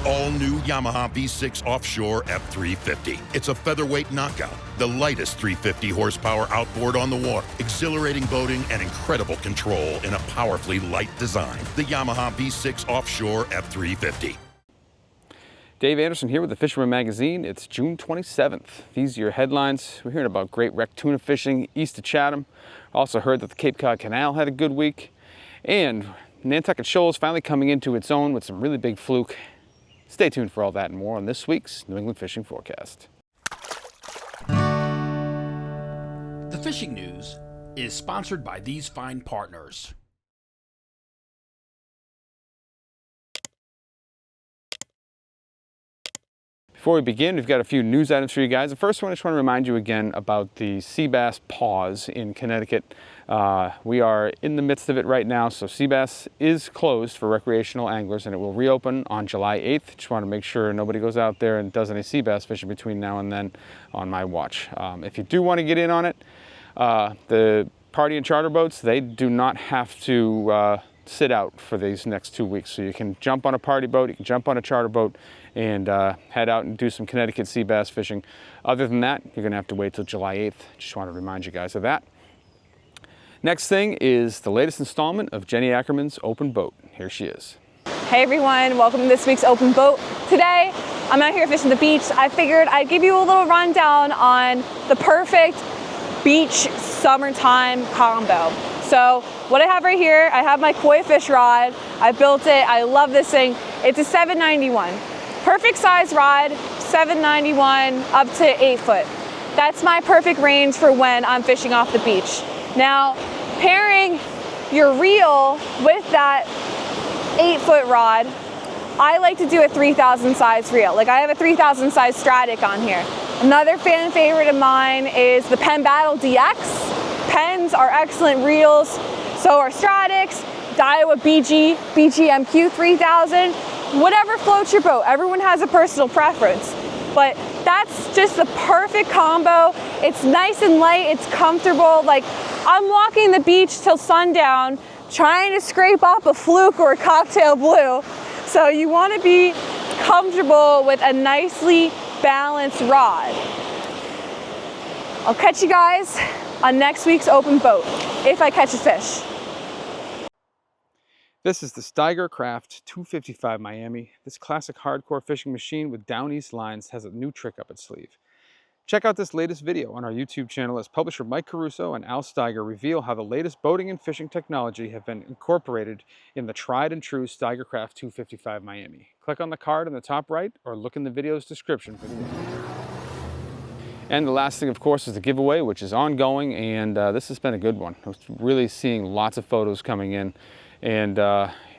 all-new Yamaha V6 Offshore F350. It's a featherweight knockout, the lightest 350 horsepower outboard on the water, exhilarating boating and incredible control in a powerfully light design. The Yamaha V6 Offshore F350. Dave Anderson here with the Fisherman magazine. It's June 27th. These are your headlines. We're hearing about great wreck tuna fishing east of Chatham. Also heard that the Cape Cod Canal had a good week. And Nantucket Shoals finally coming into its own with some really big fluke. Stay tuned for all that and more on this week's New England Fishing Forecast. The fishing news is sponsored by these fine partners. Before we begin, we've got a few news items for you guys. The first one, I just want to remind you again about the sea bass pause in Connecticut. We are in the midst of it right now, so sea bass is closed for recreational anglers and it will reopen on July 8th. Just want to make sure nobody goes out there and does any sea bass fishing between now and then on my watch. If you do want to get in on it, the party and charter boats, they do not have to sit out for these next 2 weeks. So you can jump on a party boat, you can jump on a charter boat, and head out and do some Connecticut sea bass fishing. Other than that, you're gonna have to wait till July 8th. Just want to remind you guys of that. Next thing is the latest installment of Jenni Ackerman's Open Boat. Here she is. Hey everyone, welcome to this week's Open Boat. Today, I'm out here fishing the beach. I figured I'd give you a little rundown on the perfect beach summertime combo. So what I have right here, I have my koi fish rod. I built it, I love this thing. It's a 791. Perfect size rod, 791 up to 8 foot. That's my perfect range for when I'm fishing off the beach. Now, pairing your reel with that 8 foot rod, I like to do a 3000 size reel. Like I have a 3000 size Stratic on here. Another fan favorite of mine is the Penn Battle DX. Penns are excellent reels, so are Stratics, Daiwa BGMQ 3000. Whatever floats your boat. Everyone has a personal preference, but that's just the perfect combo. It's nice and light, it's comfortable. Like I'm walking the beach till sundown trying to scrape up a fluke or a cocktail blue. So you want to be comfortable with a nicely balanced rod. I'll catch you guys on next week's Open Boat, if I catch a fish. This is the Steiger Craft 255 Miami. This classic hardcore fishing machine with down east lines has a new trick up its sleeve. Check out this latest video on our YouTube channel as publisher Mike Caruso and Al Steiger reveal how the latest boating and fishing technology have been incorporated in the tried and true Steiger Craft 255 Miami. Click on the card in the top right or look in the video's description for the link. And the last thing, of course, is the giveaway, which is ongoing, and this has been a good one. I was really seeing lots of photos coming in. And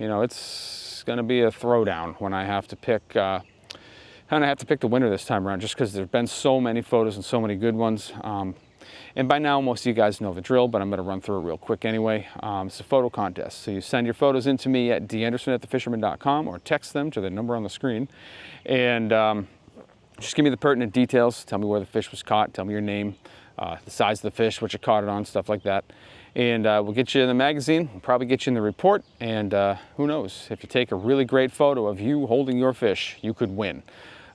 you know, it's going to be a throwdown when I have to pick the winner this time around, just because there's been so many photos and so many good ones. And by now, most of you guys know the drill, but I'm going to run through it real quick anyway. It's a photo contest, so you send your photos in to me at danderson@thefisherman.com or text them to the number on the screen, and just give me the pertinent details. Tell me where the fish was caught. Tell me your name, the size of the fish, what you caught it on, stuff like that. And we'll get you in the magazine, we'll probably get you in the report, and who knows, if you take a really great photo of you holding your fish, you could win.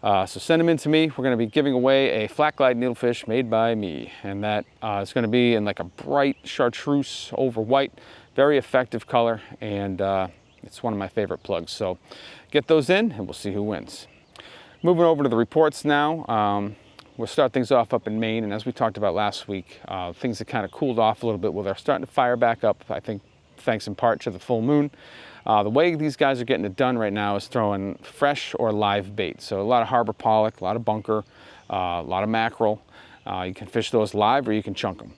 So send them in to me. We're gonna be giving away a flat glide needlefish made by me, and that is gonna be in like a bright chartreuse over white, very effective color, and it's one of my favorite plugs. So get those in and we'll see who wins. Moving over to the reports now. We'll start things off up in Maine, and as we talked about last week, things have kind of cooled off a little bit. Well, they're starting to fire back up, I think thanks in part to the full moon. The way these guys are getting it done right now is throwing fresh or live bait. So a lot of harbor pollock, a lot of bunker, a lot of mackerel. You can fish those live or you can chunk them.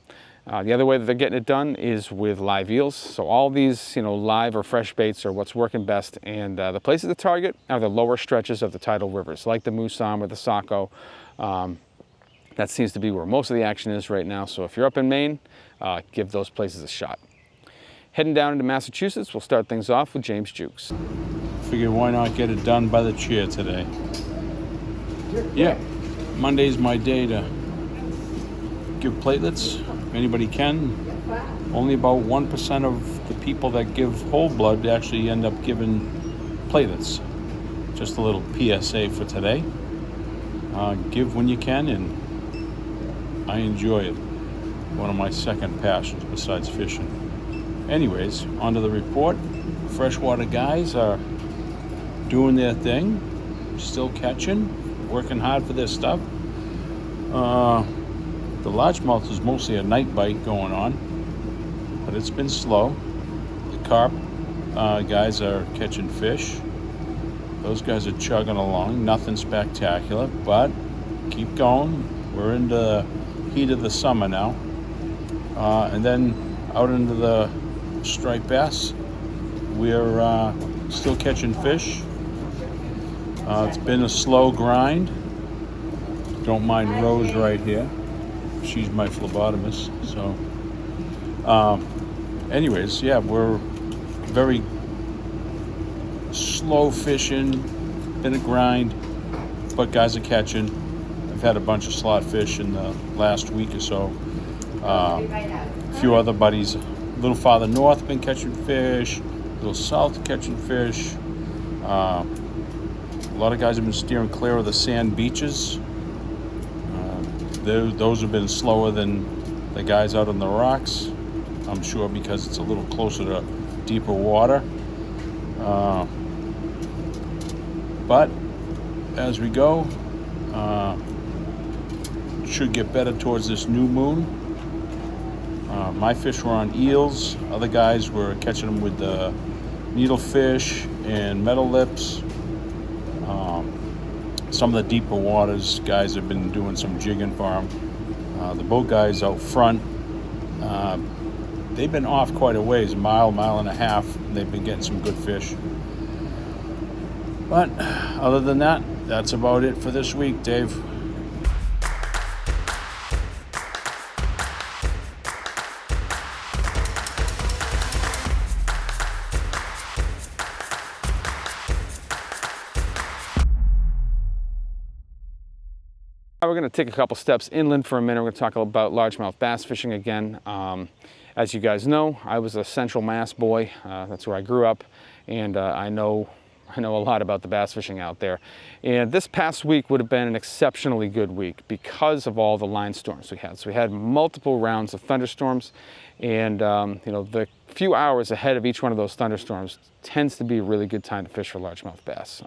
The other way that they're getting it done is with live eels. So all these, live or fresh baits are what's working best. And the places to target are the lower stretches of the tidal rivers, like the Musam or the Saco. That seems to be where most of the action is right now. So if you're up in Maine, give those places a shot. Heading down into Massachusetts, we'll start things off with James Jewkes. Figure why not get it done by the chair today? Yeah, Monday's my day to give platelets. If anybody can. Only about 1% of the people that give whole blood actually end up giving platelets. just a little PSA for today. Give when you can, and I enjoy it. One of my second passions besides fishing. Anyways, on to the report. Freshwater guys are doing their thing, still catching, working hard for their stuff. The largemouth is mostly a night bite going on, but it's been slow. The carp guys are catching fish. Those guys are chugging along, nothing spectacular, but keep going. We're in the heat of the summer now. And then out into the striped bass, we're still catching fish. It's been a slow grind. Don't mind Rose right here. She's my phlebotomist. So, anyways, yeah, we're very slow fishing, been a grind, but guys are catching. I've had a bunch of slot fish in the last week or so. A few other buddies a little farther north been catching fish, a little south catching fish. A lot of guys have been steering clear of the sand beaches. Those have been slower than the guys out on the rocks, I'm sure, because it's a little closer to deeper water. But as we go, should get better towards this new moon. My fish were on eels. Other guys were catching them with the needlefish and metal lips. Some of the deeper waters, guys have been doing some jigging for them. The boat guys out front, they've been off quite a ways, mile and a half, and they've been getting some good fish. But other than that, that's about it for this week, Dave. We're going to take a couple steps inland for a minute. We're going to talk about largemouth bass fishing again. As you guys know, I was a Central Mass boy. That's where I grew up, and I know a lot about the bass fishing out there. And this past week would have been an exceptionally good week because of all the line storms we had. So we had multiple rounds of thunderstorms, and the few hours ahead of each one of those thunderstorms tends to be a really good time to fish for largemouth bass.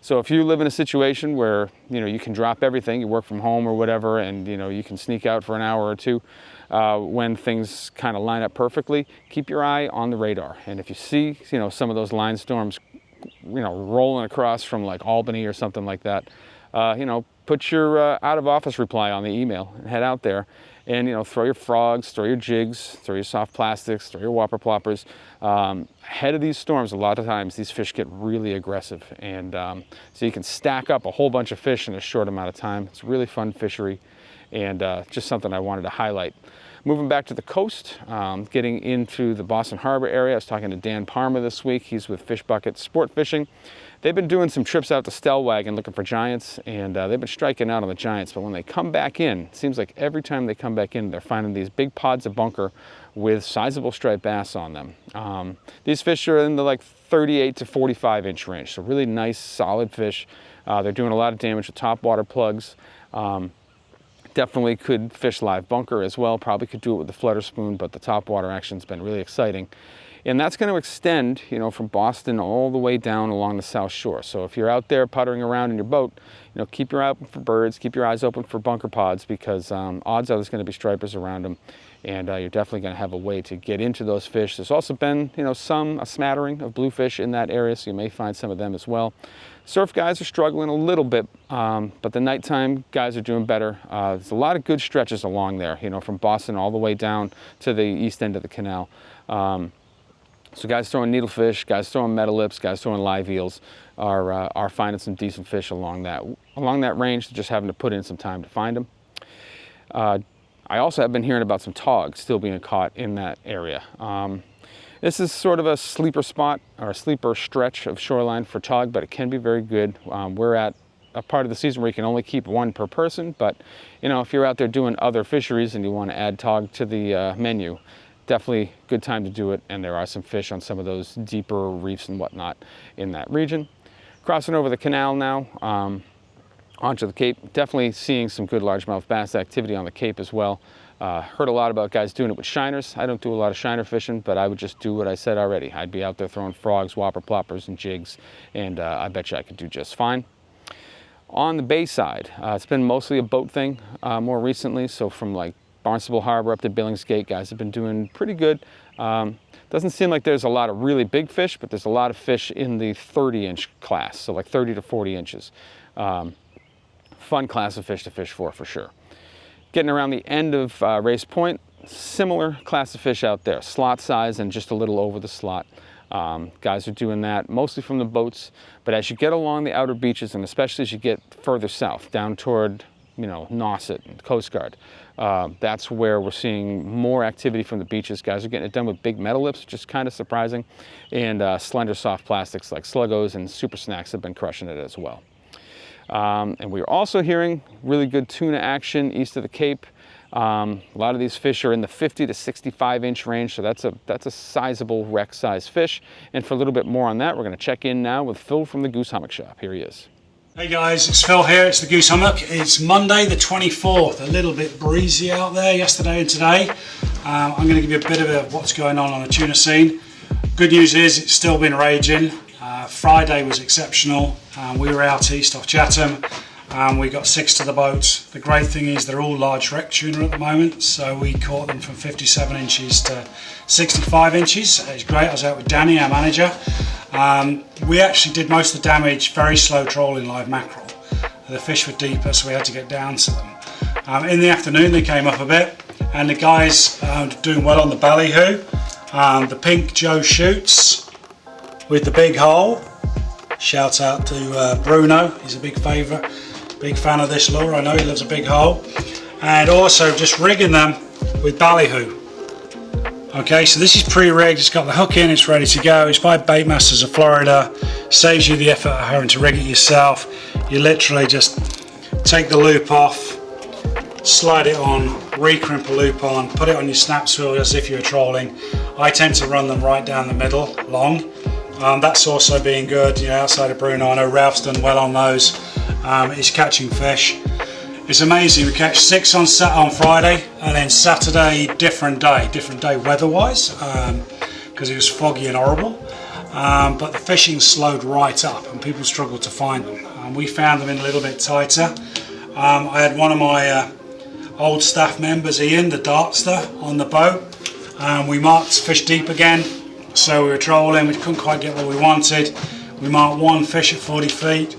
So if you live in a situation where you can drop everything, you work from home or whatever, and you can sneak out for an hour or two when things kind of line up perfectly, keep your eye on the radar. And if you see some of those line storms rolling across from like Albany or something like that, put your out of office reply on the email and head out there and throw your frogs, throw your jigs, throw your soft plastics, throw your whopper ploppers. Ahead of these storms, a lot of times these fish get really aggressive, and so you can stack up a whole bunch of fish in a short amount of time. It's a really fun fishery, and just something I wanted to highlight. Moving back to the coast, getting into the Boston Harbor area. I was talking to Dan Parma this week. He's with Fish Bucket Sport Fishing. They've been doing some trips out to Stellwagen looking for giants, and they've been striking out on the giants. But when they come back in, it seems like every time they come back in, they're finding these big pods of bunker with sizable striped bass on them. These fish are in the like 38 to 45 inch range, so really nice, solid fish. They're doing a lot of damage with topwater plugs. Definitely could fish live bunker as well. Probably could do it with the flutter spoon, but the topwater action's been really exciting. And that's going to extend, from Boston all the way down along the South Shore. So if you're out there puttering around in your boat, keep your eye open for birds, keep your eyes open for bunker pods, because odds are there's going to be stripers around them, and you're definitely going to have a way to get into those fish. There's also been, a smattering of bluefish in that area, so you may find some of them as well. Surf guys are struggling a little bit, but the nighttime guys are doing better. There's a lot of good stretches along there, from Boston all the way down to the east end of the canal. So guys throwing needlefish, guys throwing metal lips, guys throwing live eels are finding some decent fish along that range. They're just having to put in some time to find them. I also have been hearing about some togs still being caught in that area. This is sort of a sleeper spot or a sleeper stretch of shoreline for tog, but it can be very good. We're at a part of the season where you can only keep one per person, but if you're out there doing other fisheries and you want to add tog to the menu, definitely good time to do it, and there are some fish on some of those deeper reefs and whatnot in that region. Crossing over the canal now, onto the Cape. Definitely seeing some good largemouth bass activity on the Cape as well. Heard a lot about guys doing it with shiners. I don't do a lot of shiner fishing, but I would just do what I said already. I'd be out there throwing frogs, whopper ploppers, and jigs, and I bet you I could do just fine. On the bay side, it's been mostly a boat thing more recently, so from like Barnstable Harbor up to Billingsgate, guys have been doing pretty good. Doesn't seem like there's a lot of really big fish, but there's a lot of fish in the 30-inch class, so like 30 to 40 inches. Fun class of fish to fish for sure. Getting around the end of Race Point, similar class of fish out there, slot size and just a little over the slot. Guys are doing that mostly from the boats, but as you get along the outer beaches, and especially as you get further south, down toward, you know, Nauset and Coast Guard, that's where we're seeing more activity from the beaches. Guys are getting it done with big metal lips, which is kind of surprising, and slender soft plastics like sluggos and super snacks have been crushing it as well. And we're also hearing really good tuna action east of the Cape. A lot of these fish are in the 50 to 65 inch range, so that's a sizable wreck size fish. And for a little bit more on that, we're going to check in now with Phil from the Goose Hummock shop. Here he is. Hey guys, it's Phil here. It's the Goose Hummock. It's Monday the 24th. A little bit breezy out there yesterday and today. I'm going to give you a bit of what's going on the tuna scene. Good news is it's still been raging. Friday was exceptional. We were out east off Chatham. We got 6 to the boat. The great thing is they're all large wreck tuna at the moment, so we caught them from 57 inches to 65 inches. It's great. I was out with Danny, our manager. We actually did most of the damage very slow trolling live mackerel. The fish were deeper, so we had to get down to them. In the afternoon they came up a bit, and the guys doing well on the ballyhoo. The pink Joe shoots with the big hole. Shout out to Bruno, he's a big favourite, big fan of this lure. I know he loves a big hole. And also just rigging them with ballyhoo. Okay, so this is pre-rigged, it's got the hook in, it's ready to go. It's by Baitmasters of Florida. Saves you the effort of having to rig it yourself. You literally just take the loop off, slide it on, recrimp a loop on, put it on your snap spool as if you were trolling. I tend to run them right down the middle, long. That's also being good, you know, outside of Bruno. I know Ralph's done well on those. He's catching fish. It's amazing. We catch 6 on Friday, and then Saturday, different day weather-wise, because it was foggy and horrible. But the fishing slowed right up, and people struggled to find them. We found them in a little bit tighter. I had one of my old staff members, Ian, the dartster, on the boat. We marked fish deep again. So we were trolling, we couldn't quite get what we wanted. We marked one fish at 40 feet.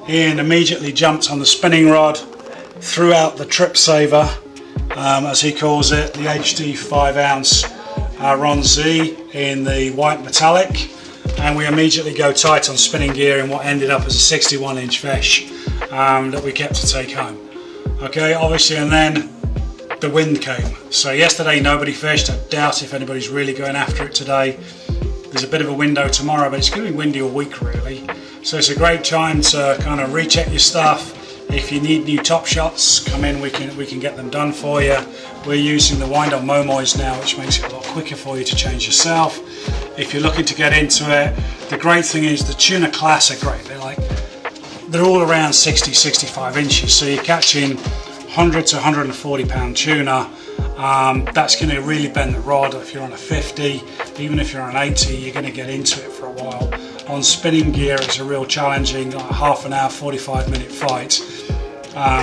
Ian immediately jumped on the spinning rod, threw out the trip saver, as he calls it, the HD 5-ounce Ron Z in the white metallic, and we immediately go tight on spinning gear in what ended up as a 61-inch fish that we kept to take home. Okay, obviously, and then the wind came. So yesterday nobody fished. I doubt if anybody's really going after it today. There's a bit of a window tomorrow, but it's going to be windy all week really. So it's a great time to kind of recheck your stuff. If you need new top shots, come in, we can get them done for you. We're using the wind-up Momois now, which makes it a lot quicker for you to change yourself. If you're looking to get into it, the great thing is the tuna class are great. They're all around 60-65 inches, so you're catching 100 to 140 pound tuna. That's going to really bend the rod. If you're on a 50, even if you're on 80, you're going to get into it for a while. On spinning gear, it's a real challenging half an hour, 45-minute fight.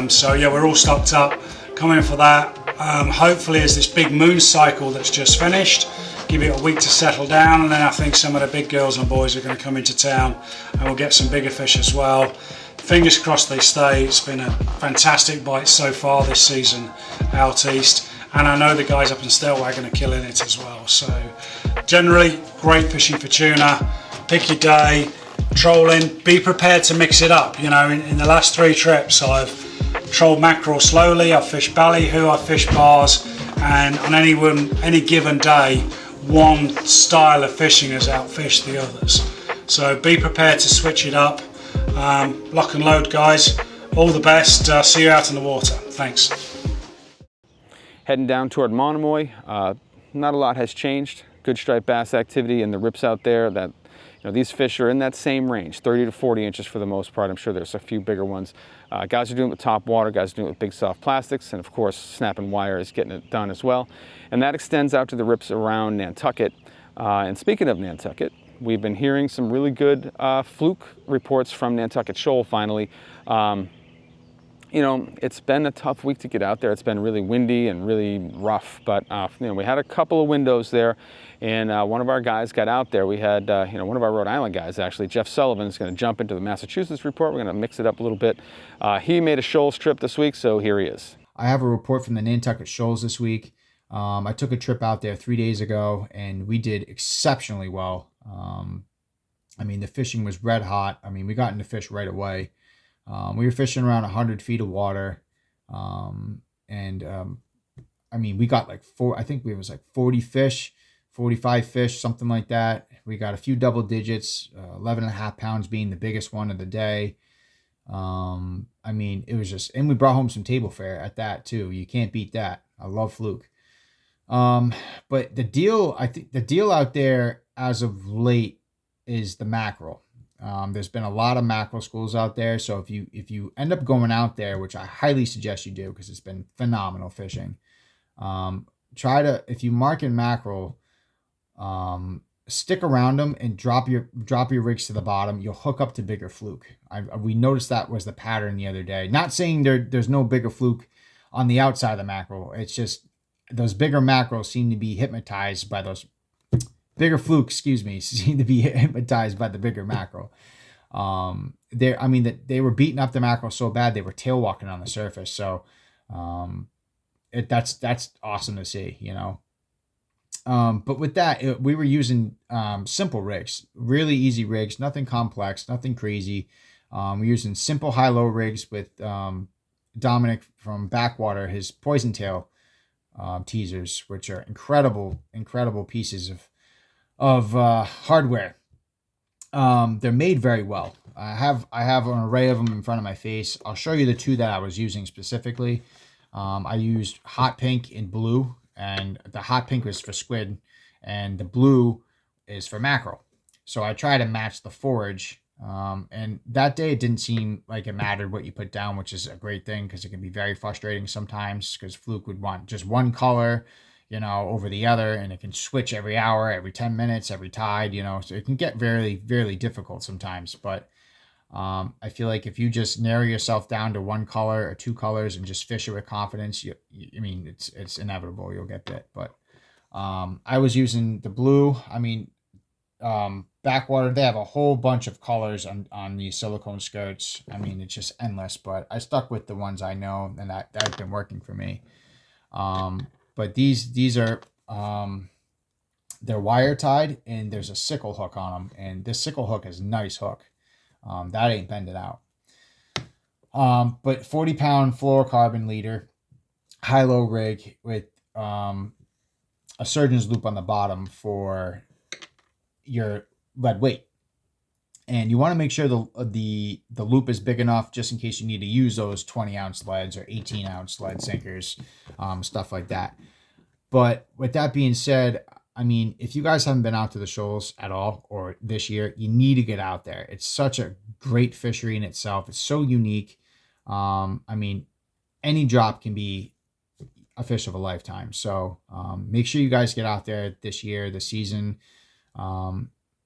So yeah, we're all stocked up, coming for that. Hopefully, as this big moon cycle that's just finished, give it a week to settle down, and then I think some of the big girls and boys are going to come into town, and we'll get some bigger fish as well. Fingers crossed they stay. It's been a fantastic bite so far this season out east, and I know the guys up in Stelwagen are killing it as well. So generally great fishing for tuna. Pick your day, trolling, be prepared to mix it up. You know, in the last 3 trips I've trolled mackerel slowly, I've fished ballyhoo, I've fished bars, and on any given day one style of fishing has outfished the others. So be prepared to switch it up. Lock and load, guys. All the best. See you out in the water. Thanks. Heading down toward Monomoy. Not a lot has changed. Good striped bass activity in the rips out there. That these fish are in that same range, 30 to 40 inches for the most part. I'm sure there's a few bigger ones. Guys are doing it with top water, guys are doing it with big soft plastics, and of course snapping wire is getting it done as well. And that extends out to the rips around Nantucket. And speaking of Nantucket, we've been hearing some really good fluke reports from Nantucket Shoal finally. It's been a tough week to get out there. It's been really windy and really rough, but we had a couple of windows there, and one of our guys got out there. We had one of our Rhode Island guys, actually, Jeff Sullivan, is going to jump into the Massachusetts report. We're going to mix it up a little bit. He made a shoals trip this week, so here he is. I have a report from the Nantucket Shoals this week. I took a trip out there 3 days ago, and we did exceptionally well. The fishing was red hot. We got into fish right away. We were fishing around 100 feet of water. We got like 40 fish, 45 fish, something like that. We got a few double digits, 11.5 pounds being the biggest one of the day. It was just, and we brought home some table fare at that too. You can't beat that. I love fluke. But the deal out there as of late is the mackerel. There's been a lot of mackerel schools out there. So if you end up going out there, which I highly suggest you do, because it's been phenomenal fishing, if you market mackerel, stick around them and drop your rigs to the bottom. You'll hook up to bigger fluke. We noticed that was the pattern the other day. Not saying there's no bigger fluke on the outside of the mackerel. It's just those bigger mackerel seem to be hypnotized by those bigger fluke, seem to be hypnotized by the bigger mackerel. They were beating up the mackerel so bad they were tail walking on the surface. So that's awesome to see, But with that, we were using simple rigs, really easy rigs, nothing complex, nothing crazy. We're using simple high-low rigs with Dominic from Backwater, his poison tail teasers, which are incredible pieces of hardware. They're made very well. I have an array of them in front of my face. I'll show you the two that I was using specifically. I used hot pink and blue, and the hot pink was for squid and the blue is for mackerel. So I try to match the forage. And that day it didn't seem like it mattered what you put down, which is a great thing because it can be very frustrating sometimes because fluke would want just one color, over the other, and it can switch every hour, every 10 minutes, every tide, so it can get very, very difficult sometimes. But I feel like if you just narrow yourself down to one color or two colors and just fish it with confidence, it's inevitable you'll get bit. But I was using the blue. Backwater, they have a whole bunch of colors on these silicone skirts. It's just endless, but I stuck with the ones I know, and that's been working for me. But these are, they're wire tied, and there's a sickle hook on them, and this sickle hook is a nice hook. That ain't bending out. But 40-pound fluorocarbon leader, high-low rig with a surgeon's loop on the bottom for your lead weight. And you want to make sure the loop is big enough just in case you need to use those 20-ounce leads or 18-ounce lead sinkers, stuff like that. But with that being said, if you guys haven't been out to the shoals at all or this year, you need to get out there. It's such a great fishery in itself. It's so unique. Any drop can be a fish of a lifetime. So make sure you guys get out there this year, this season.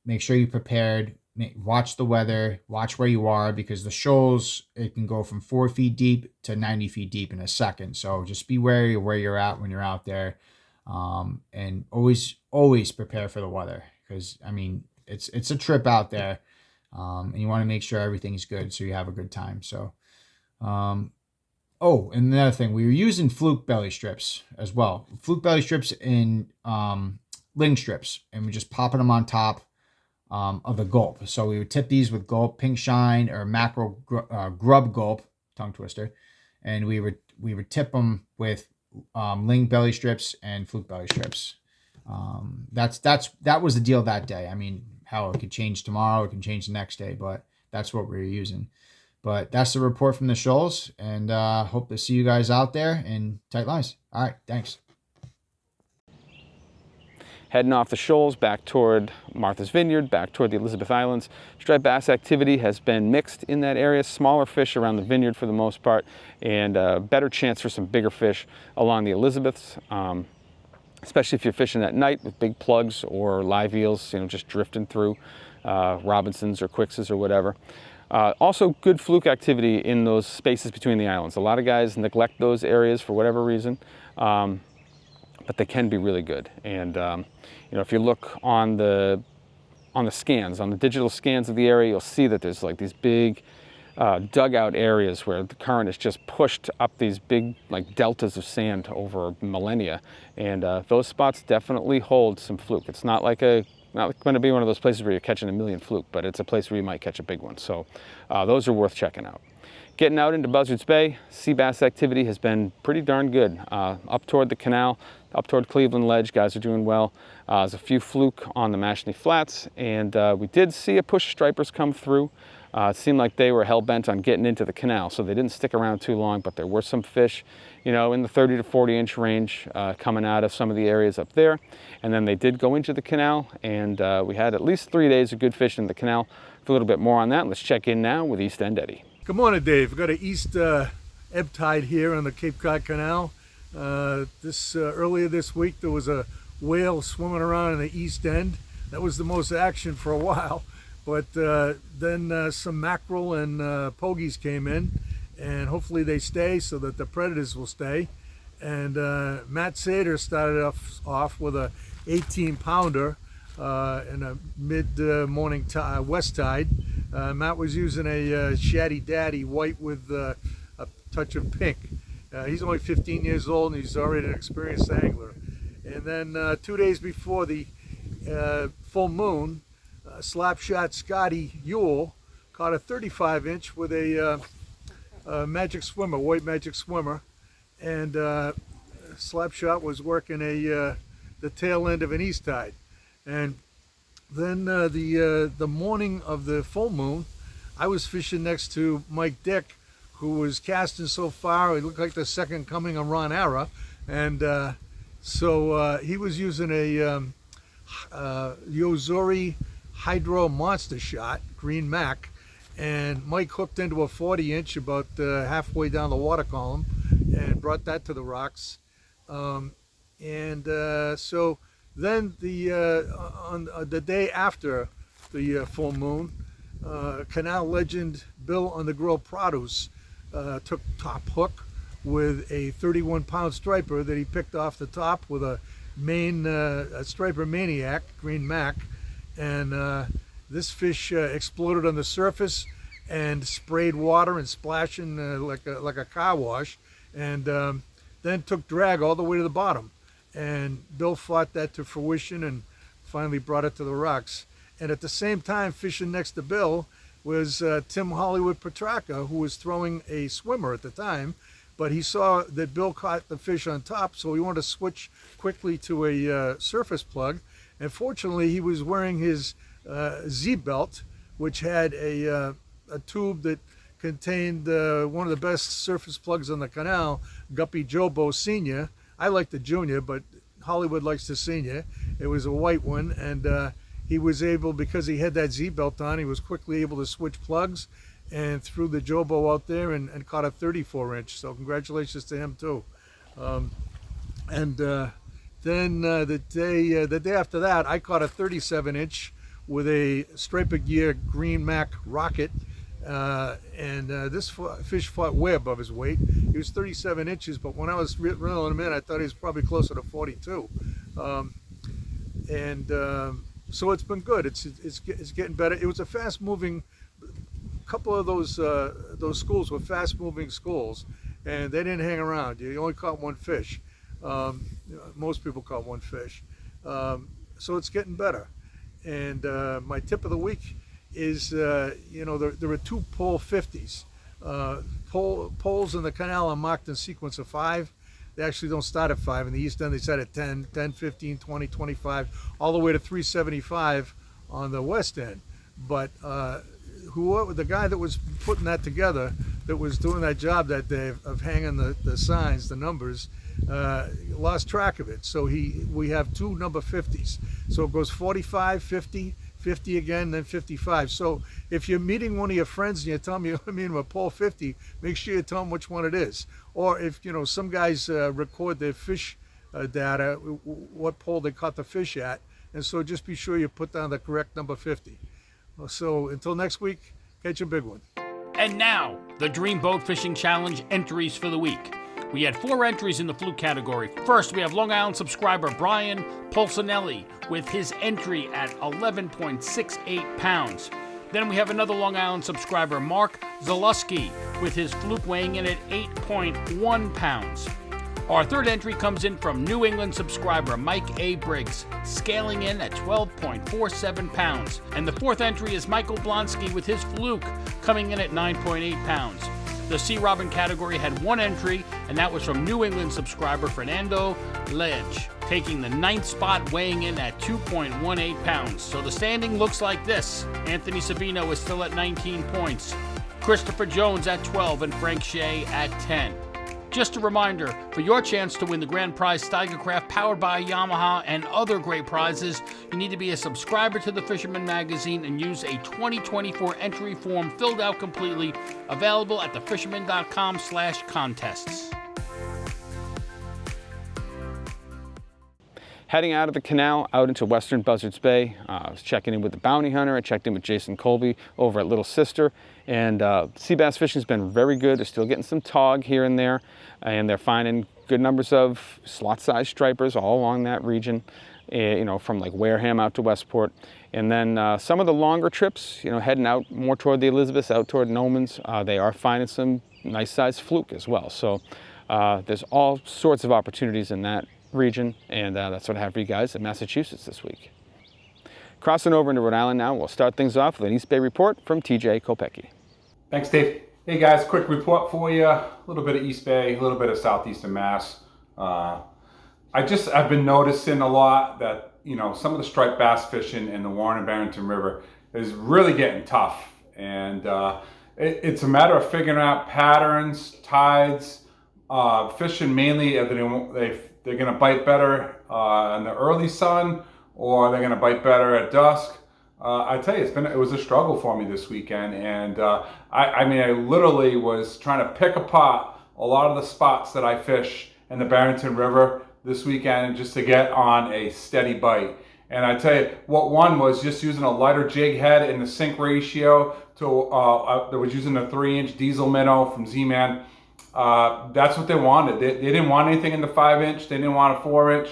Make sure you're prepared. Watch the weather. Watch where you are, because the shoals, it can go from 4 feet deep to 90 feet deep in a second. So just be wary of where you're at when you're out there. And always prepare for the weather, because it's a trip out there, and you want to make sure everything's good so you have a good time. So and another thing, we were using fluke belly strips as well, fluke belly strips and ling strips, and we're just popping them on top of the gulp. So we would tip these with gulp, pink shine, or mackerel grub gulp, tongue twister, and we would tip them with ling belly strips and fluke belly strips. That was the deal that day. Hell, it could change tomorrow, it can change the next day, but that's what we were using. But that's the report from the shoals, and hope to see you guys out there in tight lines. All right, thanks. Heading off the shoals back toward Martha's Vineyard, back toward the Elizabeth Islands, striped bass activity has been mixed in that area. Smaller fish around the vineyard for the most part, and better chance for some bigger fish along the Elizabeths, especially if you're fishing at night with big plugs or live eels, you know, just drifting through Robinsons or Quickses or whatever. Also good fluke activity in those spaces between the islands. A lot of guys neglect those areas for whatever reason, but they can be really good. And you know, if you look on the scans, on the digital scans of the area, you'll see that there's like these big dugout areas where the current has just pushed up these big like deltas of sand over millennia, and those spots definitely hold some fluke. It's not going to be one of those places where you're catching a million fluke, but it's a place where you might catch a big one. So those are worth checking out. Getting out into Buzzards Bay, sea bass activity has been pretty darn good. Up toward the canal, up toward Cleveland Ledge, guys are doing well. There's a few fluke on the Mashney Flats, and we did see a push stripers come through. It seemed like they were hell-bent on getting into the canal, so they didn't stick around too long, but there were some fish, you know, in the 30 to 40 inch range coming out of some of the areas up there. And then they did go into the canal, and we had at least 3 days of good fishing in the canal. For a little bit more on that, let's check in now with East End Eddie. Good morning, Dave. We've got an east ebb tide here on the Cape Cod Canal. Earlier this week, there was a whale swimming around in the east end. That was the most action for a while. But then some mackerel and pogies came in, and hopefully they stay so that the predators will stay. And Matt Sater started off with a 18-pounder in a mid-morning west tide. Matt was using a Shaddy Daddy white with a touch of pink. He's only 15 years old, and he's already an experienced angler. And then 2 days before the full moon, Slapshot Scotty Ewell caught a 35 inch with a magic swimmer, white magic swimmer, and Slapshot was working the tail end of an east tide. And then the morning of the full moon, I was fishing next to Mike Dick, who was casting so far, it looked like the second coming of Ron Ara, and so he was using a Yozori Hydro Monster Shot, Green Mac, and Mike hooked into a 40 inch about halfway down the water column and brought that to the rocks. So then on the day after the full moon, canal legend Bill on the Grill Produce took top hook with a 31-pound striper that he picked off the top with a Maine a striper Maniac, Green Mac. And this fish exploded on the surface and sprayed water and splashing like a car wash, and then took drag all the way to the bottom. And Bill fought that to fruition and finally brought it to the rocks. And at the same time, fishing next to Bill was Tim Hollywood Petrarca, who was throwing a swimmer at the time, but he saw that Bill caught the fish on top, so he wanted to switch quickly to a surface plug. And fortunately, he was wearing his Z-belt, which had a tube that contained one of the best surface plugs on the canal, Guppy Jobo Senior. I like the Junior, but Hollywood likes the Senior. It was a white one, and he was able, because he had that Z-belt on, he was quickly able to switch plugs and threw the Jobo out there and caught a 34 inch. So congratulations to him too. Then the day after that, I caught a 37 inch with a Striper Gear Green Mac Rocket, and this fish fought way above his weight. He was 37 inches, but when I was reeling him in, I thought he was probably closer to 42. So it's been good. It's getting better. It was a fast-moving. Couple of those schools were fast-moving schools, and they didn't hang around. You only caught one fish. Most people caught one fish. So it's getting better. And my tip of the week is, there are two pole 50s. Poles in the canal are marked in sequence of 5. They actually don't start at 5. In the East End, they start at 10, 15, 20, 25, all the way to 375 on the West End. But the guy that was putting that together that was doing that job that day of hanging the signs, the numbers, lost track of it. So we have two number 50s. So it goes 45, 50, 50 again, then 55. So if you're meeting one of your friends and you tell them you're meeting with pole 50, make sure you tell them which one it is. Or if, some guys record their fish data, what pole they caught the fish at. And so just be sure you put down the correct number 50. So until next week, catch a big one. And now, the Dream Boat Fishing Challenge entries for the week. We had 4 entries in the fluke category. First, we have Long Island subscriber Brian Polsinelli with his entry at 11.68 pounds. Then we have another Long Island subscriber, Mark Zaluski, with his fluke weighing in at 8.1 pounds. Our third entry comes in from New England subscriber Mike A. Briggs, scaling in at 12.47 pounds. And the fourth entry is Michael Blonsky with his fluke, coming in at 9.8 pounds. The Sea Robin category had 1 entry, and that was from New England subscriber Fernando Ledge, taking the 9th spot, weighing in at 2.18 pounds. So the standing looks like this. Anthony Savino is still at 19 points, Christopher Jones at 12, and Frank Shea at 10. Just a reminder, for your chance to win the grand prize Steigercraft powered by Yamaha and other great prizes, you need to be a subscriber to the Fisherman magazine and use a 2024 entry form filled out completely, available at thefisherman.com/contests. Heading out of the canal out into western Buzzards Bay. I was checking in with the bounty hunter. I checked in with Jason Colby over at Little Sister. And sea bass fishing has been very good. They're still getting some tog here and there. And they're finding good numbers of slot-sized stripers all along that region, from like Wareham out to Westport. And then some of the longer trips, heading out more toward the Elizabeths, out toward Nomans, they are finding some nice-sized fluke as well. So there's all sorts of opportunities in that region, and that's what I have for you guys in Massachusetts this week. Crossing over into Rhode Island now, we'll start things off with an East Bay report from TJ Kopecky. Thanks, Dave. Hey guys, quick report for you. A little bit of East Bay, a little bit of southeastern Mass. I've been noticing a lot that, some of the striped bass fishing in the Warren and Barrington River is really getting tough. And it's a matter of figuring out patterns, tides, fishing mainly, they're going to bite better in the early sun, or they're going to bite better at dusk. I tell you, it was a struggle for me this weekend, and I literally was trying to pick apart a lot of the spots that I fish in the Barrington River this weekend just to get on a steady bite. And I tell you, what one was just using a lighter jig head in the sink ratio to that was using a 3-inch diesel minnow from Z-Man. That's what they wanted. They didn't want anything in the 5-inch. They didn't want a 4-inch.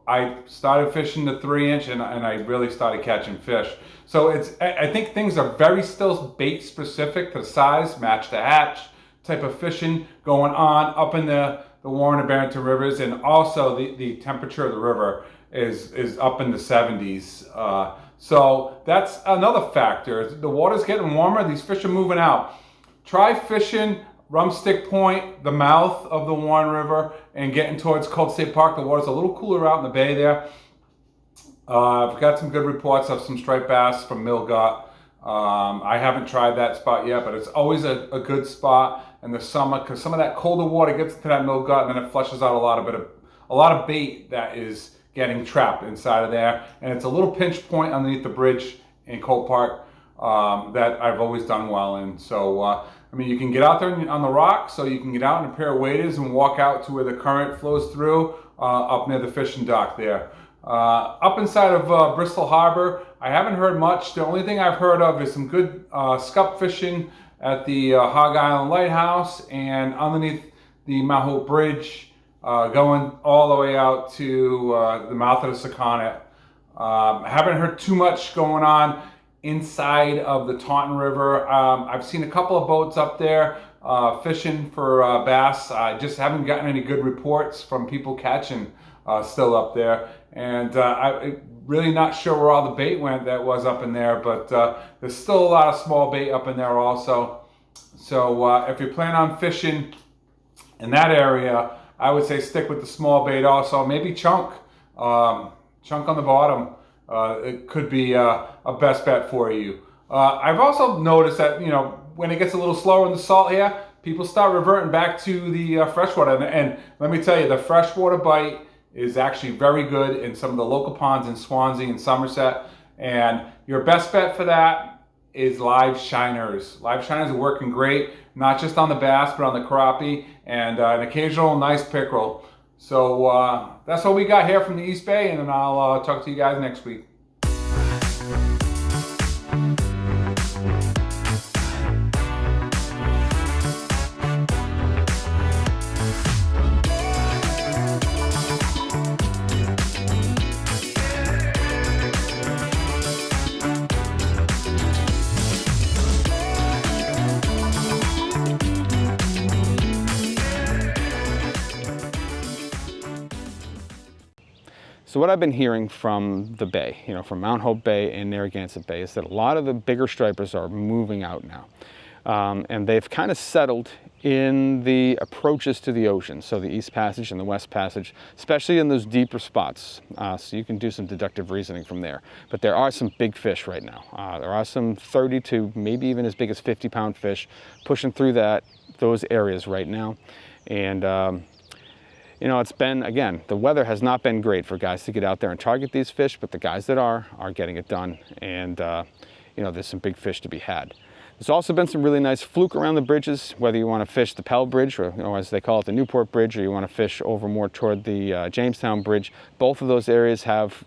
I started fishing the 3-inch, and I really started catching fish. So I think things are very still bait specific to size, match to hatch type of fishing going on up in the Warren and Barrington rivers, and also the temperature of the river is up in the 70s. So that's another factor. The water's getting warmer. These fish are moving out. Try fishing Rumstick Point, the mouth of the Warren River, and getting towards Cold State Park. The water's a little cooler out in the bay there. I've got some good reports of some striped bass from Milgot. I haven't tried that spot yet, but it's always a good spot in the summer because some of that colder water gets into that Milgot, and then it flushes out a lot of bait that is getting trapped inside of there. And it's a little pinch point underneath the bridge in Cold Park that I've always done well in. So you can get out there on the rock, so you can get out in a pair of waders and walk out to where the current flows through up near the fishing dock there. Up inside of Bristol Harbor, I haven't heard much. The only thing I've heard of is some good scup fishing at the Hog Island Lighthouse and underneath the Mount Hope Bridge, going all the way out to the mouth of the Saconnet. I haven't heard too much going on inside of the Taunton River. I've seen a couple of boats up there fishing for bass. I just haven't gotten any good reports from people catching still up there. And I'm really not sure where all the bait went that was up in there, but there's still a lot of small bait up in there also. So if you plan on fishing in that area, I would say stick with the small bait also. Maybe chunk on the bottom. It could be a best bet for you. I've also noticed that, when it gets a little slower in the salt here, people start reverting back to the freshwater. And let me tell you, the freshwater bite is actually very good in some of the local ponds in Swansea and Somerset. And your best bet for that is live shiners. Live shiners are working great, not just on the bass, but on the crappie and an occasional nice pickerel. So that's what we got here from the East Bay, and then I'll talk to you guys next week. So what I've been hearing from the bay, from Mount Hope Bay and Narragansett Bay, is that a lot of the bigger stripers are moving out now. And they've kind of settled in the approaches to the ocean, so the East Passage and the West Passage, especially in those deeper spots. So you can do some deductive reasoning from there. But there are some big fish right now. There are some 30 to maybe even as big as 50-pound fish pushing through those areas right now. And it's been, again, the weather has not been great for guys to get out there and target these fish, but the guys that are getting it done. And, there's some big fish to be had. There's also been some really nice fluke around the bridges, whether you want to fish the Pell Bridge, or as they call it, the Newport Bridge, or you want to fish over more toward the Jamestown Bridge. Both of those areas have,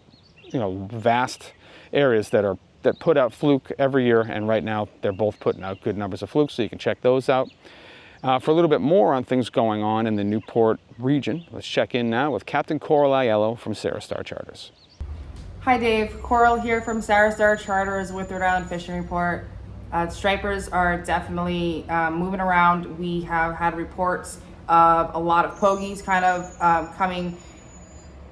vast areas that put out fluke every year, and right now they're both putting out good numbers of fluke, so you can check those out. For a little bit more on things going on in the Newport region, let's check in now with Captain Coral Aiello from Sara Star Charters. Hi Dave, Coral here from Sara Star Charters with Rhode Island Fishing Report. Stripers are definitely moving around. We have had reports of a lot of pogies kind of coming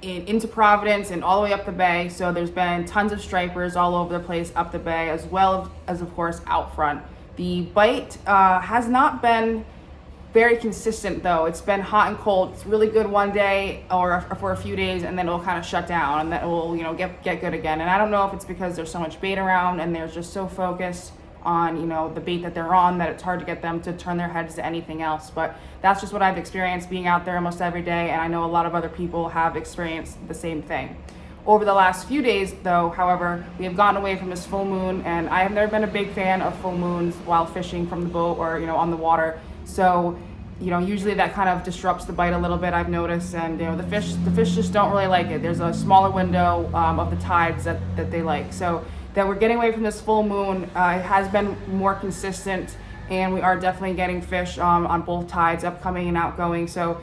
into Providence and all the way up the bay. So there's been tons of stripers all over the place up the bay, as well as of course out front. The bite has not been very consistent though. It's been hot and cold. It's really good one day or for a few days, and then it'll kind of shut down, and then it will get good again. And I don't know if it's because there's so much bait around and they're just so focused on the bait that they're on that it's hard to get them to turn their heads to anything else. But that's just what I've experienced being out there almost every day, and I know a lot of other people have experienced the same thing. Over the last few days though, however, we have gotten away from this full moon, and I have never been a big fan of full moons while fishing from the boat or on the water. So usually that kind of disrupts the bite a little bit, I've noticed, and the fish just don't really like it. There's a smaller window of the tides that they like. So that we're getting away from this full moon, it has been more consistent, and we are definitely getting fish on both tides, upcoming and outgoing. So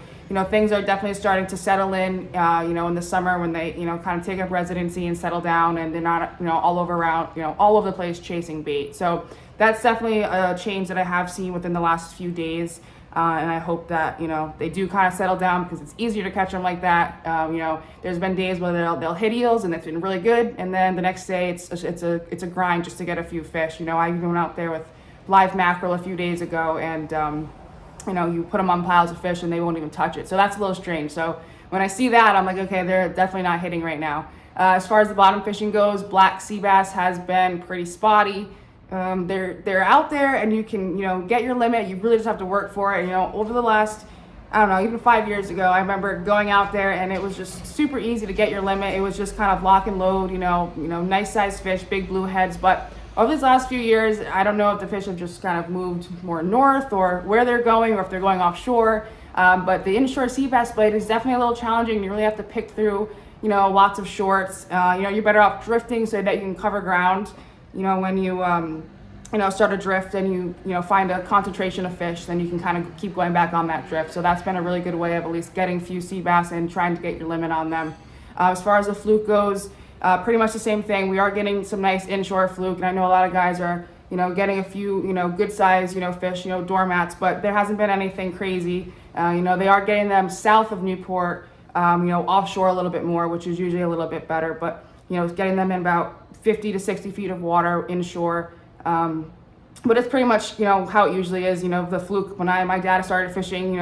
things are definitely starting to settle in, in the summer when they, kind of take up residency and settle down, and they're not, all over the place chasing bait. So that's definitely a change that I have seen within the last few days. And I hope that, they do kind of settle down, because it's easier to catch them like that. There's been days where they'll hit eels and it's been really good. And then the next day it's a grind just to get a few fish. I even went out there with live mackerel a few days ago, and, you put them on piles of fish and they won't even touch it. So that's a little strange. So when I see that, I'm like, okay, they're definitely not hitting right now. As far as the bottom fishing goes, black sea bass has been pretty spotty. They're out there, and you can, get your limit. You really just have to work for it. Over the last, I don't know, even 5 years ago, I remember going out there and it was just super easy to get your limit. It was just kind of lock and load, nice sized fish, big blue heads. But over these last few years, I don't know if the fish have just kind of moved more north or where they're going, or if they're going offshore. But the inshore sea bass bite is definitely a little challenging. You really have to pick through, lots of shorts. You're better off drifting so that you can cover ground. When you, start a drift and you find a concentration of fish, then you can kind of keep going back on that drift. So that's been a really good way of at least getting a few sea bass and trying to get your limit on them. As far as the fluke goes, pretty much the same thing. We are getting some nice inshore fluke, and I know a lot of guys are, getting a few, good size, fish, doormats, but there hasn't been anything crazy. They are getting them south of Newport, offshore a little bit more, which is usually a little bit better, but, getting them in about 50 to 60 feet of water inshore. But it's pretty much, how it usually is. The fluke, when my dad started fishing,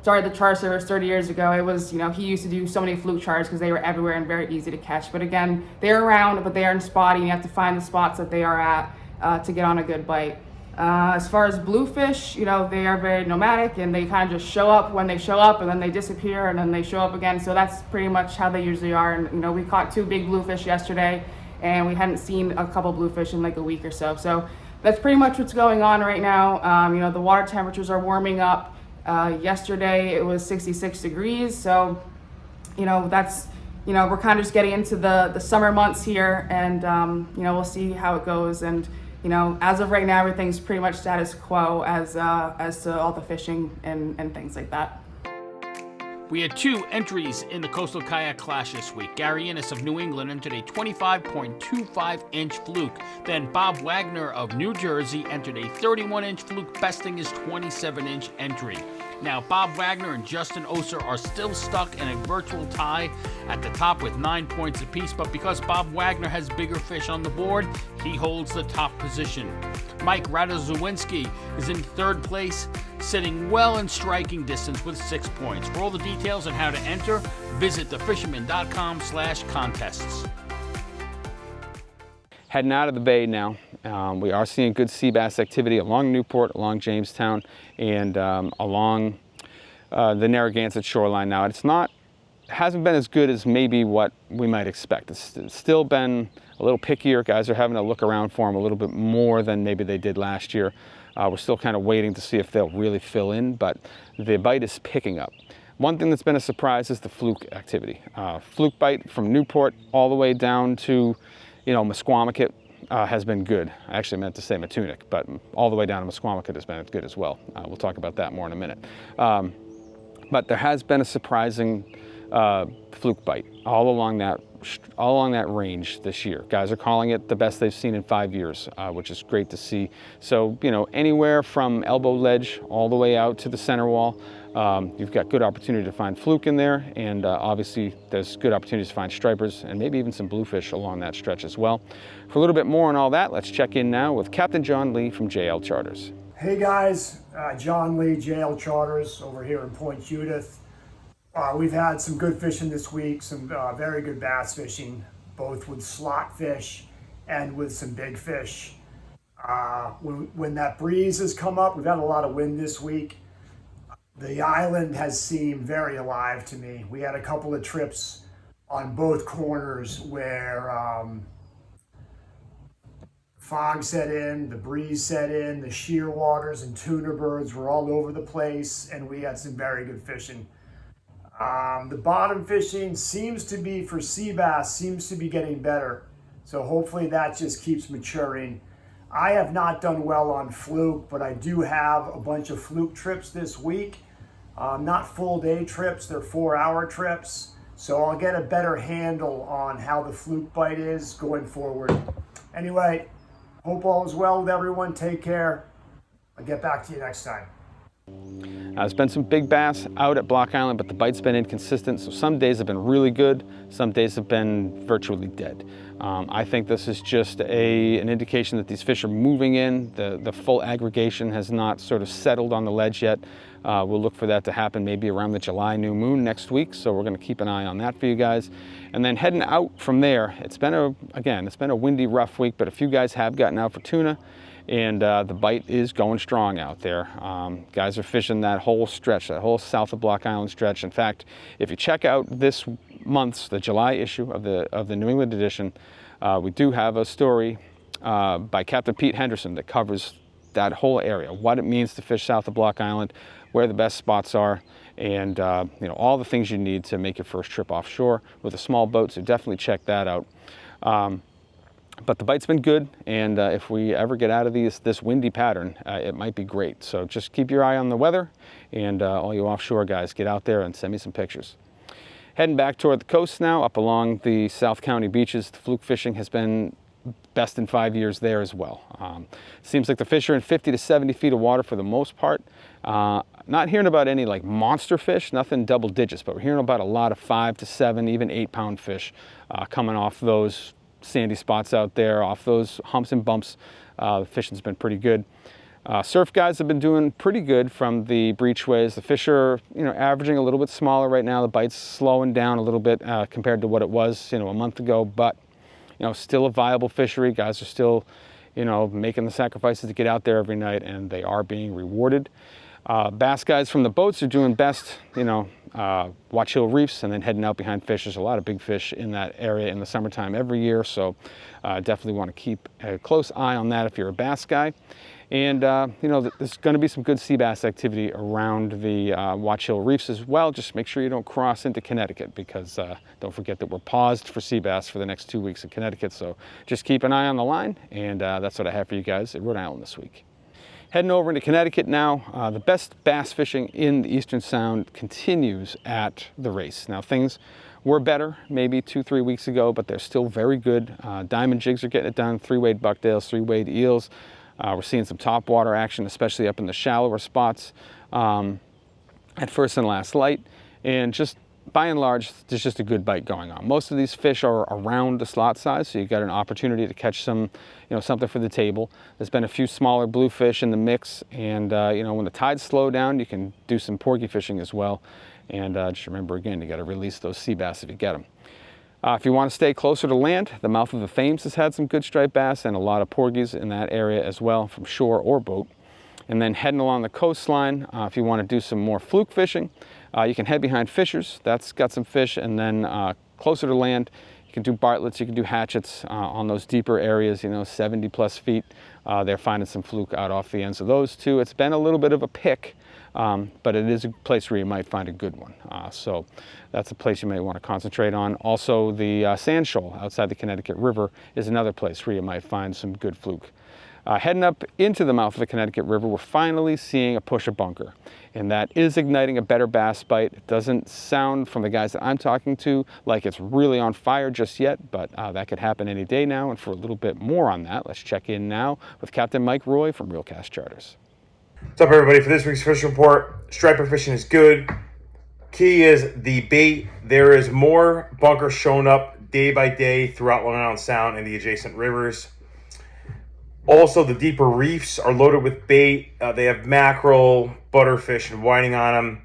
started the char service 30 years ago, it was, he used to do so many fluke chars because they were everywhere and very easy to catch. But again, they're around, but they aren't spotty, and you have to find the spots that they are at to get on a good bite. As far as bluefish, you know, they are very nomadic and they kind of just show up when they show up and then they disappear and then they show up again. So that's pretty much how they usually are. And, you know, we caught 2 big bluefish yesterday and we hadn't seen a couple bluefish in like a week or so. So that's pretty much what's going on right now. You know, the water temperatures are warming up. Yesterday it was 66 degrees. So, you know, that's, you know, we're kind of just getting into the summer months here and, you know, we'll see how it goes. And, you know, as of right now, everything's pretty much status quo as to all the fishing and things like that. We had 2 entries in the Coastal Kayak Clash this week. Gary Innes of New England entered a 25.25-inch fluke. Then Bob Wagner of New Jersey entered a 31-inch fluke, besting his 27-inch entry. Now, Bob Wagner and Justin Oser are still stuck in a virtual tie at the top with 9 points apiece, but because Bob Wagner has bigger fish on the board, he holds the top position. Mike Radoszewinski is in 3rd place, sitting well in striking distance with 6 points. For all the details on how to enter, visit thefisherman.com/contests. Heading out of the bay now. We are seeing good sea bass activity along Newport, along Jamestown, and along the Narragansett shoreline now. Hasn't been as good as maybe what we might expect. It's still been a little pickier. Guys are having to look around for them a little bit more than maybe they did last year. We're still kind of waiting to see if they'll really fill in, but the bite is picking up. One thing that's been a surprise is the fluke activity. Fluke bite from Newport all the way down to, you know, Mesquamaket has been good. I actually meant to say Matunic, but all the way down to Mesquamaket has been good as well. We'll talk about that more in a minute. But there has been a surprising fluke bite all along that range this year. Guys are calling it the best they've seen in 5 years, which is great to see. So, you know, anywhere from elbow ledge all the way out to the center wall, you've got good opportunity to find fluke in there, and obviously there's good opportunities to find stripers and maybe even some bluefish along that stretch as well. For a little bit more on all that, let's check in now with Captain John Lee from JL Charters. Hey guys, John Lee, JL Charters over here in Point Judith. We've had some good fishing this week, some very good bass fishing, both with slot fish and with some big fish. When that breeze has come up, we've had a lot of wind this week. The island has seemed very alive to me. We had a couple of trips on both corners where fog set in, the breeze set in, the shear waters and tuna birds were all over the place, and we had some very good fishing. The bottom fishing seems to be, for sea bass, seems to be getting better. So hopefully that just keeps maturing. I have not done well on fluke, but I do have a bunch of fluke trips this week. Not full day trips, they're 4-hour trips. So I'll get a better handle on how the fluke bite is going forward. Anyway, hope all is well with everyone. Take care. I'll get back to you next time. There's been some big bass out at Block Island, but the bite's been inconsistent. So some days have been really good, some days have been virtually dead. I think this is just an indication that these fish are moving in. The full aggregation has not sort of settled on the ledge yet. We'll look for that to happen maybe around the July new moon next week. So we're going to keep an eye on that for you guys. And then heading out from there, it's been a windy, rough week, but a few guys have gotten out for tuna. And the bite is going strong out there. Guys are fishing that whole stretch, that whole south of Block Island stretch. In fact, if you check out this month's, the July issue of the New England edition, we do have a story by Captain Pete Henderson that covers that whole area, what it means to fish south of Block Island, where the best spots are, and you know, all the things you need to make your first trip offshore with a small boat. So definitely check that out. But the bite's been good, and if we ever get out of this windy pattern, it might be great. So just keep your eye on the weather, and all you offshore guys, get out there and send me some pictures. Heading back toward the coast now, up along the South County beaches, the fluke fishing has been best in 5 years there as well. Seems like the fish are in 50 to 70 feet of water for the most part. Not hearing about any like monster fish, nothing double digits, but we're hearing about a lot of 5 to 7, even 8-pound fish coming off those sandy spots out there, off those humps and bumps. The fishing's been pretty good. Surf guys have been doing pretty good from the breachways. The fish are, you know, averaging a little bit smaller right now. The bite's slowing down a little bit compared to what it was, you know, a month ago, but you know, still a viable fishery. Guys are still you know, making the sacrifices to get out there every night, and they are being rewarded. Bass guys from the boats are doing best, you know, Watch Hill Reefs and then heading out behind fish. There's a lot of big fish in that area in the summertime every year, so definitely want to keep a close eye on that if you're a bass guy. And, you know, there's going to be some good sea bass activity around the Watch Hill Reefs as well. Just make sure you don't cross into Connecticut, because don't forget that we're paused for sea bass for the next 2 weeks in Connecticut. So just keep an eye on the line, and that's what I have for you guys at Rhode Island this week. Heading over into Connecticut now, the best bass fishing in the Eastern Sound continues at the race. Now, things were better maybe 2-3 weeks ago, but they're still very good. Diamond jigs are getting it done, 3-weight bucktails, 3-weight eels. We're seeing some top water action, especially up in the shallower spots at first and last light. And just by and large, there's just a good bite going on. Most of these fish are around the slot size, so you've got an opportunity to catch some, you know, something for the table. There's been a few smaller bluefish in the mix, and you know, when the tides slow down, you can do some porgy fishing as well. And just remember, again, you got to release those sea bass if you get them. If you want to stay closer to land, the mouth of the Thames has had some good striped bass and a lot of porgies in that area as well, from shore or boat. And then heading along the coastline, if you want to do some more fluke fishing, you can head behind Fishers. That's got some fish. And then closer to land, you can do Bartlett's, you can do hatchets on those deeper areas, you know, 70+ feet. They're finding some fluke out off the ends of those too. It's been a little bit of a pick, but it is a place where you might find a good one. So that's a place you may want to concentrate on. Also, the Sand Shoal outside the Connecticut River is another place where you might find some good fluke. Heading up into the mouth of the Connecticut River, we're finally seeing a pusher bunker, and that is igniting a better bass bite. It doesn't sound, from the guys that I'm talking to, like it's really on fire just yet, but that could happen any day now. And for a little bit more on that, let's check in now with Captain Mike Roy from Real Cast Charters. What's up, everybody? For this week's fish report, striper fishing is good. Key is the bait. There is more bunkers showing up day by day throughout Long Island Sound and the adjacent rivers. Also, the deeper reefs are loaded with bait. They have mackerel, butterfish, and whiting on them.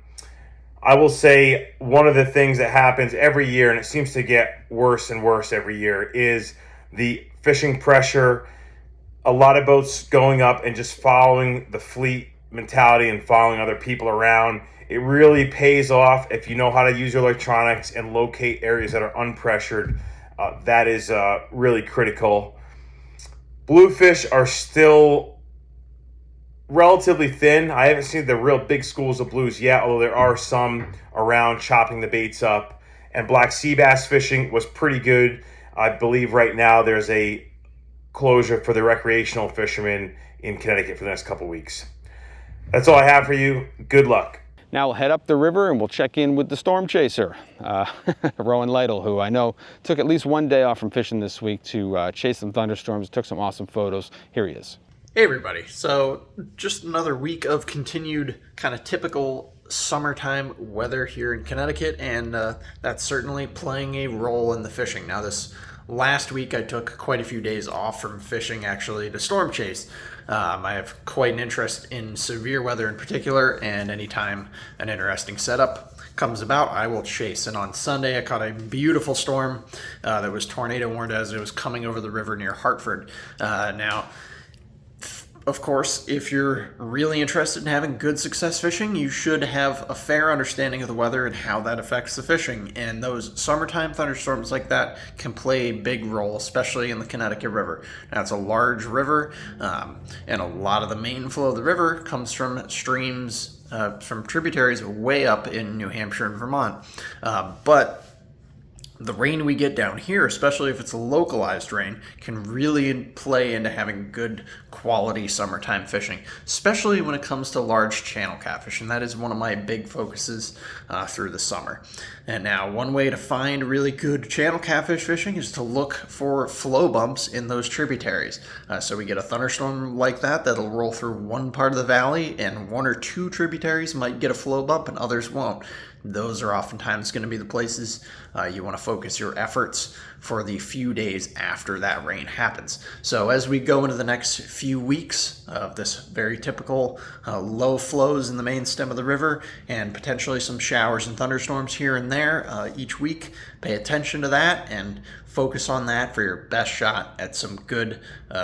I will say one of the things that happens every year, and it seems to get worse and worse every year, is the fishing pressure. A lot of boats going up and just following the fleet mentality and following other people around. It really pays off if you know how to use your electronics and locate areas that are unpressured. That is really critical. Bluefish are still relatively thin. I haven't seen the real big schools of blues yet, although there are some around chopping the baits up. And black sea bass fishing was pretty good. I believe right now there's a closure for the recreational fishermen in Connecticut for the next couple weeks. That's all I have for you. Good luck. Now we'll head up the river and we'll check in with the storm chaser, Rowan Lytle, who I know took at least one day off from fishing this week to chase some thunderstorms, took some awesome photos. Here he is. Hey everybody, so just another week of continued kind of typical summertime weather here in Connecticut, and that's certainly playing a role in the fishing. Now this last week I took quite a few days off from fishing actually to storm chase. I have quite an interest in severe weather in particular, and anytime an interesting setup comes about, I will chase. And on Sunday, I caught a beautiful storm that was tornado warned as it was coming over the river near Hartford. Now, of course, if you're really interested in having good success fishing, you should have a fair understanding of the weather and how that affects the fishing. And those summertime thunderstorms like that can play a big role, especially in the Connecticut River. Now, it's a large river, and a lot of the main flow of the river comes from streams, from tributaries way up in New Hampshire and Vermont. But the rain we get down here, especially if it's a localized rain, can really play into having good quality summertime fishing, especially when it comes to large channel catfish, and that is one of my big focuses through the summer. And now, one way to find really good channel catfish fishing is to look for flow bumps in those tributaries. So we get a thunderstorm like that that'll roll through one part of the valley, and one or two tributaries might get a flow bump and others won't. those are oftentimes going to be the places you want to focus your efforts for the few days after that rain happens. So as we go into the next few weeks of this very typical low flows in the main stem of the river and potentially some showers and thunderstorms here and there each week, pay attention to that and focus on that for your best shot at some good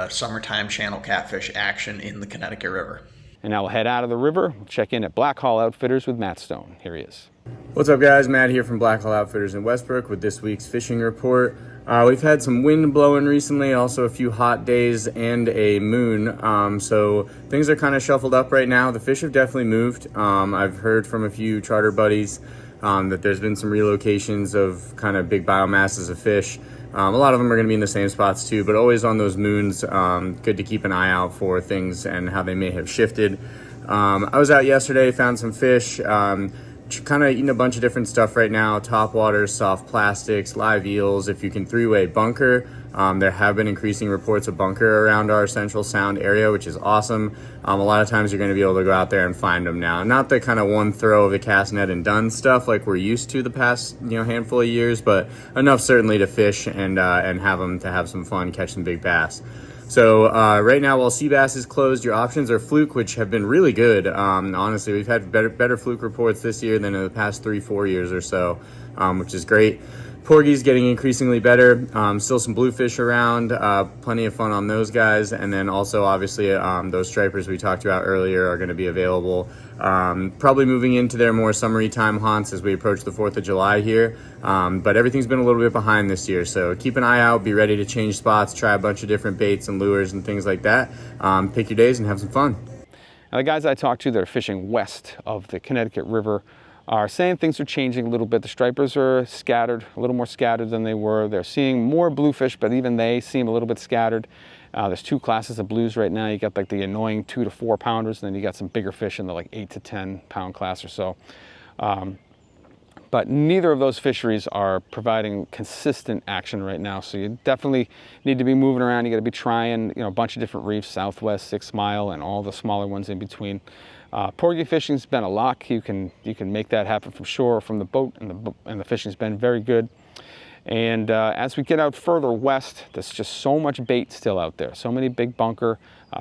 summertime channel catfish action in the Connecticut River. And now we'll head out of the river. We'll check in at Black Hall Outfitters with Matt Stone. Here he is. What's up, guys? Matt here from Black Hall Outfitters in Westbrook with this week's fishing report. We've had some wind blowing recently, also a few hot days and a moon, so things are kind of shuffled up right now. The fish have definitely moved. I've heard from a few charter buddies that there's been some relocations of kind of big biomasses of fish. A lot of them are going to be in the same spots too, but always on those moons, good to keep an eye out for things and how they may have shifted. I was out yesterday, found some fish, kind of eating a bunch of different stuff right now: topwaters, soft plastics, live eels. If you can three-way bunker, there have been increasing reports of bunker around our Central Sound area, which is awesome. A lot of times you're going to be able to go out there and find them now. Not the kind of one throw of the cast net and done stuff like we're used to the past handful of years, but enough certainly to fish and have them to have some fun, catch some big bass. So right now, while sea bass is closed, your options are fluke, which have been really good. Honestly, we've had better fluke reports this year than in the past 3-4 years or so, which is great. Porgy's getting increasingly better. Still some bluefish around, plenty of fun on those guys. And then also, obviously, those stripers we talked about earlier are going to be available. Probably moving into their more summery time haunts as we approach the 4th of July here. But everything's been a little bit behind this year. So keep an eye out, be ready to change spots, try a bunch of different baits and lures and things like that. Pick your days and have some fun. Now, the guys I talked to that are fishing west of the Connecticut River are saying things are changing a little bit. The stripers are scattered, a little more scattered than they were. They're seeing more bluefish, but even they seem a little bit scattered. There's two classes of blues right now. You got like the annoying 2 to 4 pounders, and then you got some bigger fish in the like 8 to 10 pound class or so. But neither of those fisheries are providing consistent action right now. So you definitely need to be moving around. You got to be trying, a bunch of different reefs, Southwest, 6 Mile, and all the smaller ones in between. Porgy fishing's been a lock. You can make that happen from shore or from the boat, and the fishing's been very good. And as we get out further west, there's just so much bait still out there. So many big bunker.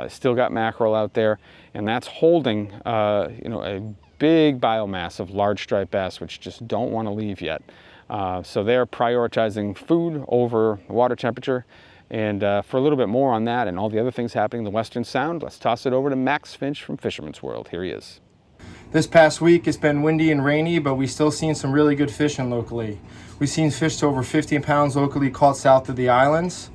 Still got mackerel out there, and that's holding a big biomass of large striped bass, which just don't want to leave yet. So they're prioritizing food over water temperature. And for a little bit more on that and all the other things happening in the Western Sound, let's toss it over to Max Finch from Fisherman's World. Here he is. This past week it's been windy and rainy, but we've still seen some really good fishing locally. We've seen fish to over 15 pounds locally caught south of the islands.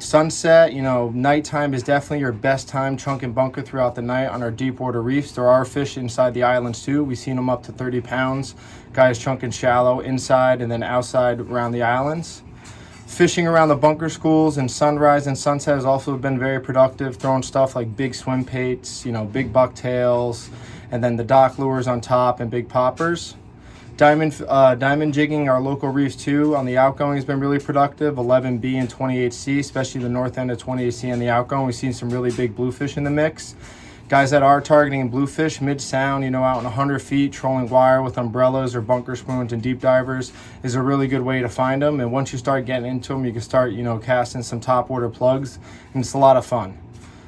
Sunset, nighttime is definitely your best time chunking bunker throughout the night on our deep water reefs. There are fish inside the islands too. We've seen them up to 30 pounds. Guys chunking shallow inside and then outside around the islands. Fishing around the bunker schools and sunrise and sunset has also been very productive, throwing stuff like big swim baits, big bucktails, and then the dock lures on top and big poppers. Diamond jigging our local reefs too on the outgoing has been really productive, 11B and 28C, especially the north end of 28C and the outgoing. We've seen some really big bluefish in the mix. Guys that are targeting bluefish mid-sound, out in 100 feet, trolling wire with umbrellas or bunker spoons and deep divers is a really good way to find them. And once you start getting into them, you can start, casting some top water plugs, and it's a lot of fun.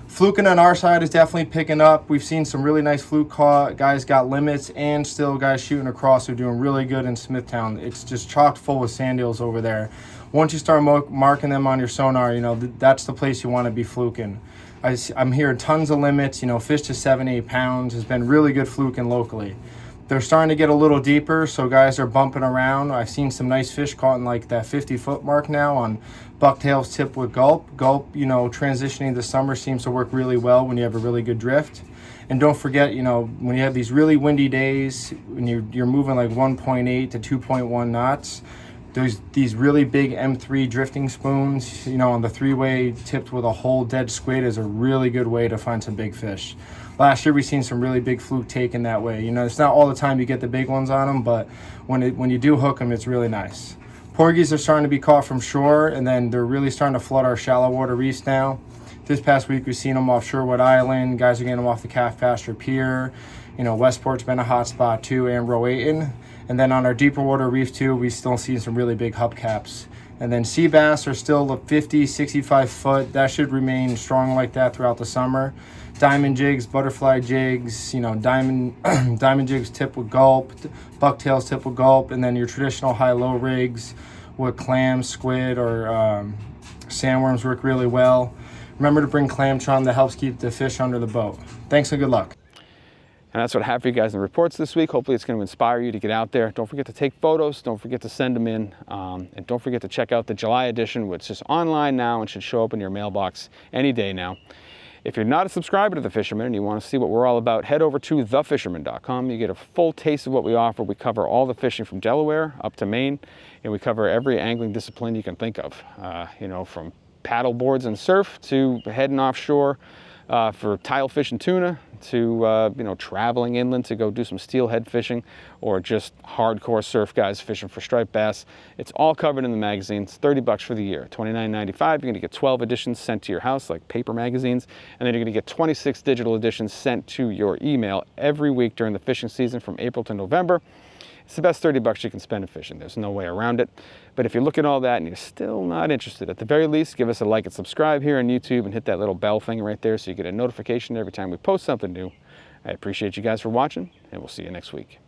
Fluking on our side is definitely picking up. We've seen some really nice fluke caught. Guys got limits and still guys shooting across who are doing really good in Smithtown. It's just chock full with sand eels over there. Once you start marking them on your sonar, that's the place you want to be fluking. I'm hearing tons of limits, fish to 7-8 pounds has been really good fluking locally. They're starting to get a little deeper, so guys are bumping around. I've seen some nice fish caught in like that 50-foot mark now on bucktails tipped with gulp. Gulp, transitioning the summer seems to work really well when you have a really good drift. And don't forget, when you have these really windy days, when you're moving like 1.8 to 2.1 knots, there's these really big M3 drifting spoons, on the 3-way tipped with a whole dead squid is a really good way to find some big fish. Last year we seen some really big fluke taken that way. It's not all the time you get the big ones on them, but when you do hook them, it's really nice. Porgies are starting to be caught from shore, and then they're really starting to flood our shallow water reefs now. This past week, we've seen them offshore Rhode Island. Guys are getting them off the Calf Pasture Pier. You know, Westport's been a hot spot too, and Rowayton. And then on our deeper water reef too, we still see some really big hubcaps. And then sea bass are still 50, 65 foot. That should remain strong like that throughout the summer. Diamond jigs, butterfly jigs, you know, diamond jigs tipped with gulp, bucktails tipped with gulp, and then your traditional high-low rigs with clams, squid, or sandworms work really well. Remember to bring clam chum that helps keep the fish under the boat. Thanks and good luck. And that's what I have for you guys in the reports this week. Hopefully it's going to inspire you to get out there. Don't forget to take photos. Don't forget to send them in. And don't forget to check out the July edition, which is online now and should show up in your mailbox any day now. If you're not a subscriber to The Fisherman and you want to see what we're all about, head over to thefisherman.com. You get a full taste of what we offer. We cover all the fishing from Delaware up to Maine, and we cover every angling discipline you can think of. You know, from paddle boards and surf to heading offshore for tile fish and tuna, to you know, traveling inland to go do some steelhead fishing, or just hardcore surf guys fishing for striped bass. It's all covered in the magazine. It's $30 for the year, $29.95. You're going to get 12 editions sent to your house, like paper magazines, and then you're going to get 26 digital editions sent to your email every week during the fishing season from April to November. It's the best $30 you can spend in fishing. There's no way around it. But if you look at all that and you're still not interested, at the very least, give us a like and subscribe here on YouTube and hit that little bell thing right there so you get a notification every time we post something new. I appreciate you guys for watching, and we'll see you next week.